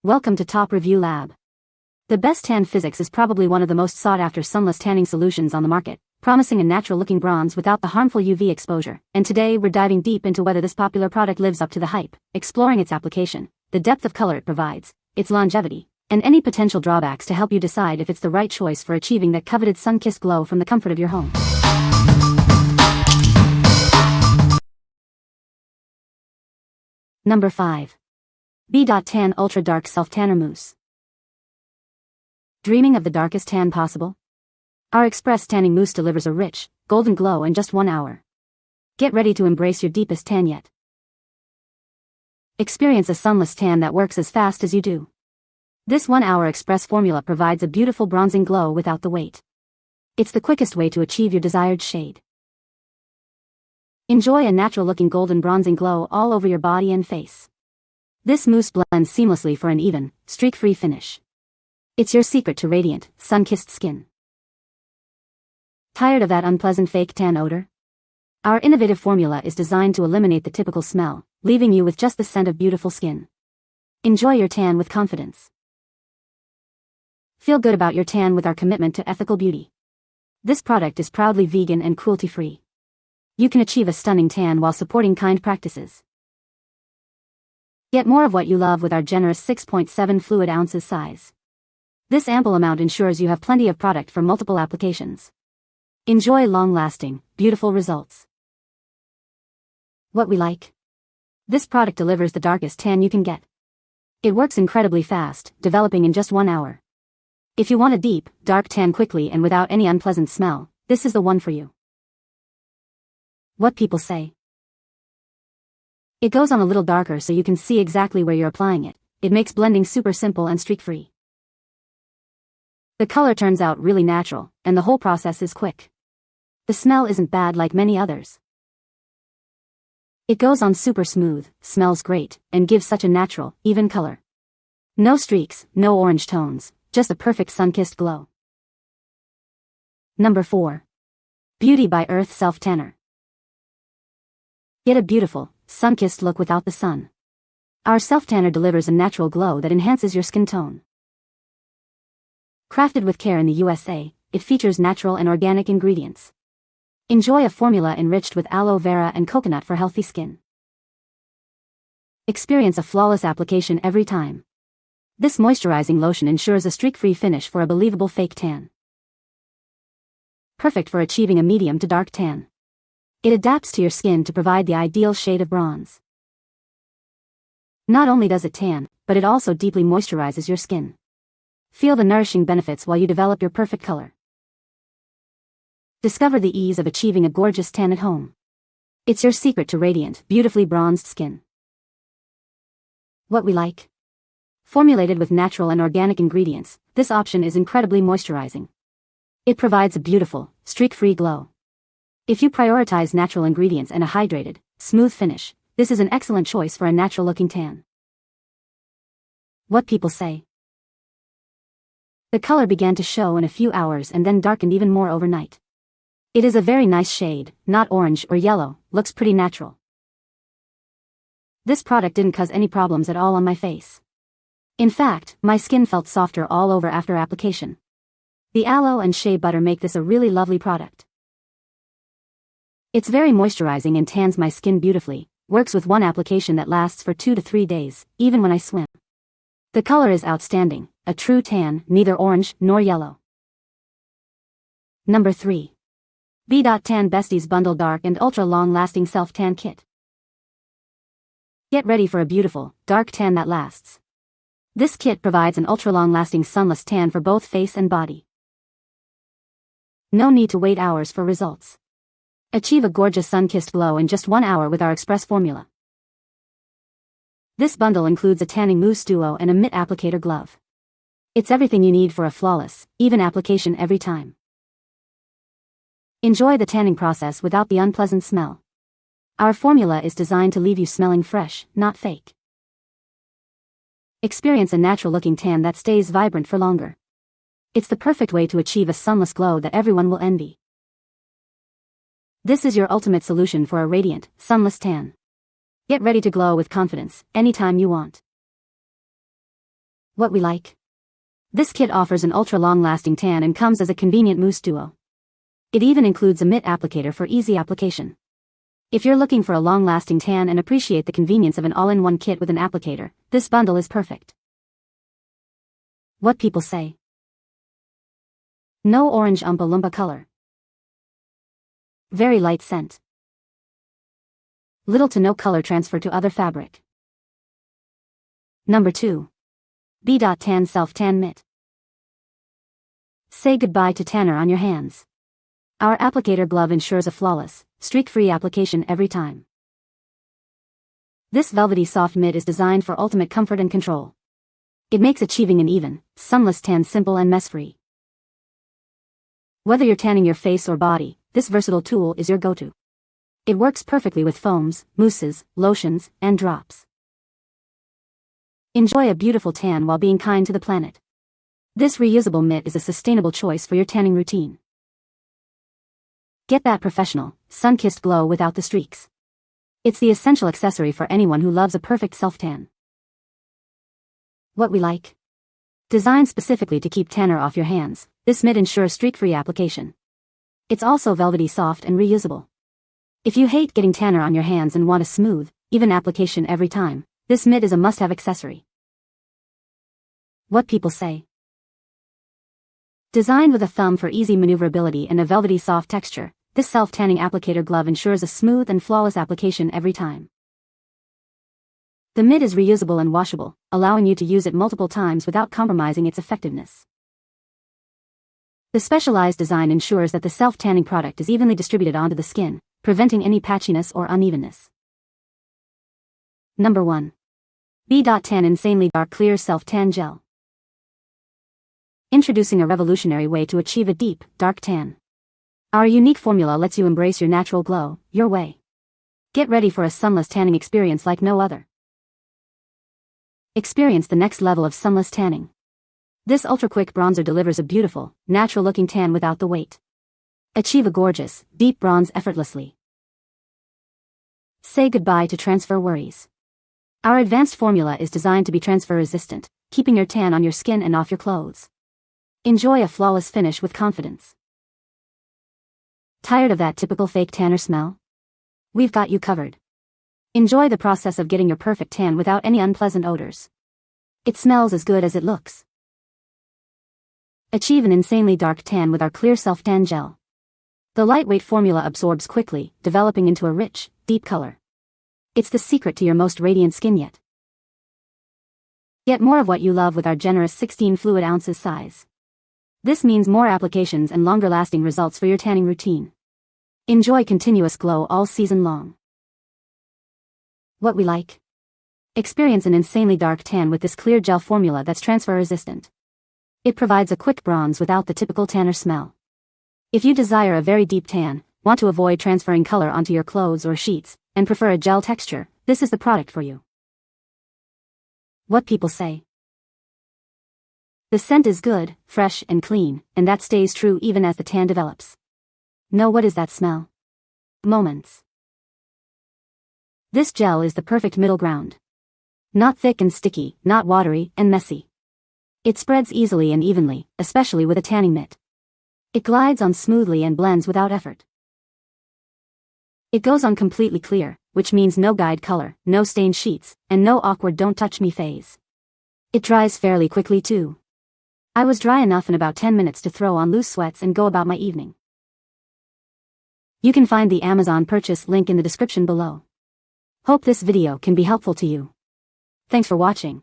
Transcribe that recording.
Welcome to Top Review Lab. The Best Tan Physics is probably one of the most sought-after sunless tanning solutions on the market, promising a natural-looking bronze without the harmful UV exposure. And today we're diving deep into whether this popular product lives up to the hype, exploring its application, the depth of color it provides, its longevity, and any potential drawbacks to help you decide if it's the right choice for achieving that coveted sun-kissed glow from the comfort of your home. Number 5. B.TAN Ultra Dark Self Tanner Mousse. Dreaming of the darkest tan possible? Our Express Tanning Mousse delivers a rich, golden glow in just 1 hour. Get ready to embrace your deepest tan yet. Experience a sunless tan that works as fast as you do. This 1-hour express formula provides a beautiful bronzing glow without the wait. It's the quickest way to achieve your desired shade. Enjoy a natural-looking golden bronzing glow all over your body and face. This mousse blends seamlessly for an even, streak-free finish. It's your secret to radiant, sun-kissed skin. Tired of that unpleasant fake tan odor? Our innovative formula is designed to eliminate the typical smell, leaving you with just the scent of beautiful skin. Enjoy your tan with confidence. Feel good about your tan with our commitment to ethical beauty. This product is proudly vegan and cruelty-free. You can achieve a stunning tan while supporting kind practices. Get more of what you love with our generous 6.7 fluid ounces size. This ample amount ensures you have plenty of product for multiple applications. Enjoy long-lasting, beautiful results. What we like? This product delivers the darkest tan you can get. It works incredibly fast, developing in just 1 hour. If you want a deep, dark tan quickly and without any unpleasant smell, this is the one for you. What people say. It goes on a little darker so you can see exactly where you're applying it. It makes blending super simple and streak-free. The color turns out really natural, and the whole process is quick. The smell isn't bad like many others. It goes on super smooth, smells great, and gives such a natural, even color. No streaks, no orange tones, just a perfect sun-kissed glow. Number 4. Beauty by Earth Self Tanner. Get a beautiful, sun-kissed look without the sun. Our self-tanner delivers a natural glow that enhances your skin tone. Crafted with care in the USA, it features natural and organic ingredients. Enjoy a formula enriched with aloe vera and coconut for healthy skin. Experience a flawless application every time. This moisturizing lotion ensures a streak-free finish for a believable fake tan. Perfect for achieving a medium to dark tan. It adapts to your skin to provide the ideal shade of bronze. Not only does it tan, but it also deeply moisturizes your skin. Feel the nourishing benefits while you develop your perfect color. Discover the ease of achieving a gorgeous tan at home. It's your secret to radiant, beautifully bronzed skin. What we like? Formulated with natural and organic ingredients, this option is incredibly moisturizing. It provides a beautiful, streak-free glow. If you prioritize natural ingredients and a hydrated, smooth finish, this is an excellent choice for a natural-looking tan. What people say. The color began to show in a few hours and then darkened even more overnight. It is a very nice shade, not orange or yellow, looks pretty natural. This product didn't cause any problems at all on my face. In fact, my skin felt softer all over after application. The aloe and shea butter make this a really lovely product. It's very moisturizing and tans my skin beautifully, works with one application that lasts for 2 to 3 days, even when I swim. The color is outstanding, a true tan, neither orange nor yellow. Number 3. B.TAN Besties Bundle Dark and Ultra Long-Lasting Self-Tan Kit. Get ready for a beautiful, dark tan that lasts. This kit provides an ultra-long-lasting sunless tan for both face and body. No need to wait hours for results. Achieve a gorgeous sun-kissed glow in just 1 hour with our express formula. This bundle includes a tanning mousse duo and a mitt applicator glove. It's everything you need for a flawless, even application every time. Enjoy the tanning process without the unpleasant smell. Our formula is designed to leave you smelling fresh, not fake. Experience a natural-looking tan that stays vibrant for longer. It's the perfect way to achieve a sunless glow that everyone will envy. This is your ultimate solution for a radiant, sunless tan. Get ready to glow with confidence, anytime you want. What we like. This kit offers an ultra-long-lasting tan and comes as a convenient mousse duo. It even includes a mitt applicator for easy application. If you're looking for a long-lasting tan and appreciate the convenience of an all-in-one kit with an applicator, this bundle is perfect. What people say. No orange Oompa Loompa color. Very light scent. Little to no color transfer to other fabric. Number 2. B.TAN Self Tan Mitt. Say goodbye to tanner on your hands. Our applicator glove ensures a flawless, streak-free application every time. This velvety soft mitt is designed for ultimate comfort and control. It makes achieving an even, sunless tan simple and mess-free. Whether you're tanning your face or body, this versatile tool is your go-to. It works perfectly with foams, mousses, lotions, and drops. Enjoy a beautiful tan while being kind to the planet. This reusable mitt is a sustainable choice for your tanning routine. Get that professional, sun-kissed glow without the streaks. It's the essential accessory for anyone who loves a perfect self-tan. What we like. Designed specifically to keep tanner off your hands, this mitt ensures streak-free application. It's also velvety soft and reusable. If you hate getting tanner on your hands and want a smooth, even application every time, this mitt is a must-have accessory. What people say. Designed with a thumb for easy maneuverability and a velvety soft texture, this self-tanning applicator glove ensures a smooth and flawless application every time. The mitt is reusable and washable, allowing you to use it multiple times without compromising its effectiveness. The specialized design ensures that the self-tanning product is evenly distributed onto the skin, preventing any patchiness or unevenness. Number 1. B.TAN Insanely Dark Clear Self-Tan Gel. Introducing a revolutionary way to achieve a deep, dark tan. Our unique formula lets you embrace your natural glow, your way. Get ready for a sunless tanning experience like no other. Experience the next level of sunless tanning. This ultra-quick bronzer delivers a beautiful, natural-looking tan without the wait. Achieve a gorgeous, deep bronze effortlessly. Say goodbye to transfer worries. Our advanced formula is designed to be transfer-resistant, keeping your tan on your skin and off your clothes. Enjoy a flawless finish with confidence. Tired of that typical fake tanner smell? We've got you covered. Enjoy the process of getting your perfect tan without any unpleasant odors. It smells as good as it looks. Achieve an insanely dark tan with our clear self-tan gel. The lightweight formula absorbs quickly, developing into a rich, deep color. It's the secret to your most radiant skin yet. Get more of what you love with our generous 16 fluid ounces size. This means more applications and longer-lasting results for your tanning routine. Enjoy continuous glow all season long. What we like. Experience an insanely dark tan with this clear gel formula that's transfer-resistant. It provides a quick bronze without the typical tanner smell. If you desire a very deep tan, want to avoid transferring color onto your clothes or sheets, and prefer a gel texture, this is the product for you. What people say. The scent is good, fresh, and clean, and that stays true even as the tan develops. No, what is that smell? Moments. This gel is the perfect middle ground. Not thick and sticky, not watery and messy. It spreads easily and evenly, especially with a tanning mitt. It glides on smoothly and blends without effort. It goes on completely clear, which means no guide color, no stained sheets, and no awkward don't touch me phase. It dries fairly quickly too. I was dry enough in about 10 minutes to throw on loose sweats and go about my evening. You can find the Amazon purchase link in the description below. Hope this video can be helpful to you. Thanks for watching.